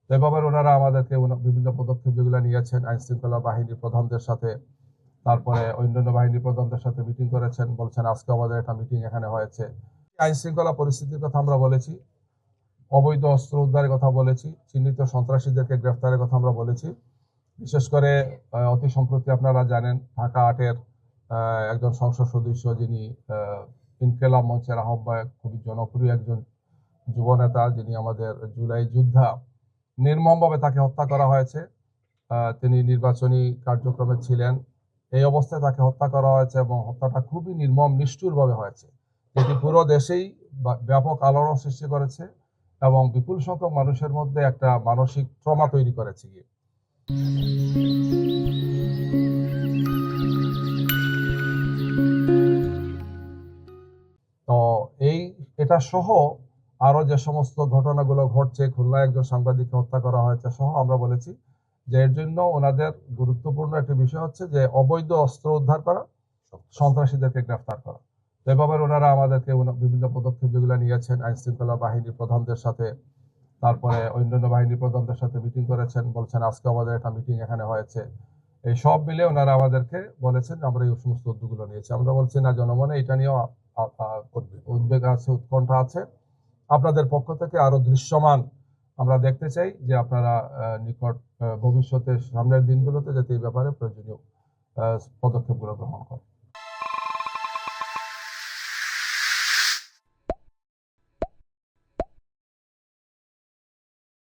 তো এভাবে ওনারা আমাদেরকে বিভিন্ন পদক্ষেপ যেগুলো নিয়েছেন, আইন শৃঙ্খলা বাহিনীর প্রধানদের সাথে, তারপরে অন্যান্য বাহিনীর প্রধানদের সাথে মিটিং করেছেন, বলছেন আজকে আমাদের একটা মিটিং এখানে হয়েছে। আইন শৃঙ্খলা পরিস্থিতির কথা আমরা বলেছি, অবৈধ অস্ত্র উদ্ধারের কথা বলেছি, চিহ্নিত সন্ত্রাসীদেরকে গ্রেফতারের কথা আমরা বলেছি। বিশেষ করে অতি সম্প্রতি আপনারা জানেন ঢাকা ৮-এর একজন সংসদ সদস্য, যিনি ইনকিলাব মঞ্চের আহ্বায়ক, খুবই জনপ্রিয় একজন যুব নেতা, যিনি আমাদের জুলাই যোদ্ধা, নির্মমভাবে তাকে হত্যা করা হয়েছে। তিনি নির্বাচনী কার্যক্রমে ছিলেন, এই অবস্থায় তাকে হত্যা করা হয়েছে এবং হত্যাটা খুবই নির্মম নিষ্ঠুরভাবে হয়েছে, যেটি পুরো দেশেই ব্যাপক আলোড়ন সৃষ্টি করেছে এবং বিপুল সংখ্যক মানুষের মধ্যে একটা মানসিক ট্রমা তৈরি করেছে। তো এটা সহ আরো যে সমস্ত ঘটনাগুলো ঘটছে, খুলনায় একজন সাংবাদিককে হত্যা করা হয়েছে সহ, আমরা বলেছি যে এর জন্য ওনাদের গুরুত্বপূর্ণ একটি বিষয় হচ্ছে যে অবৈধ অস্ত্র উদ্ধার করা, সন্ত্রাসীদেরকে গ্রেফতার করা। তো এভাবে ওনারা আমাদেরকে বিভিন্ন পদক্ষেপ যেগুলো নিয়েছেন, আইন শৃঙ্খলা বাহিনীর প্রধানদের সাথে, তারপরে অন্যান্য বাহিনীর প্রধানদের সাথে মিটিং করেছেন, বলছেন আজকে আমাদের একটা মিটিং এখানে হয়েছে। এই সব মিলে ওনারা আমাদেরকে বলেছেন আমরা এই সমস্ত উদ্যোগগুলো নিয়েছি। আমরা বলছি না, জনমনে এটা নিয়েও উদ্বেগ আছে, উৎকণ্ঠা আছে। আপনাদের পক্ষ থেকে আরো দৃশ্যমান আমরা দেখতে চাই যে আপনারা নিকট ভবিষ্যতে, সামনের দিনগুলোতে যাতে এই ব্যাপারে প্রয়োজনীয় পদক্ষেপগুলো গ্রহণ করেন।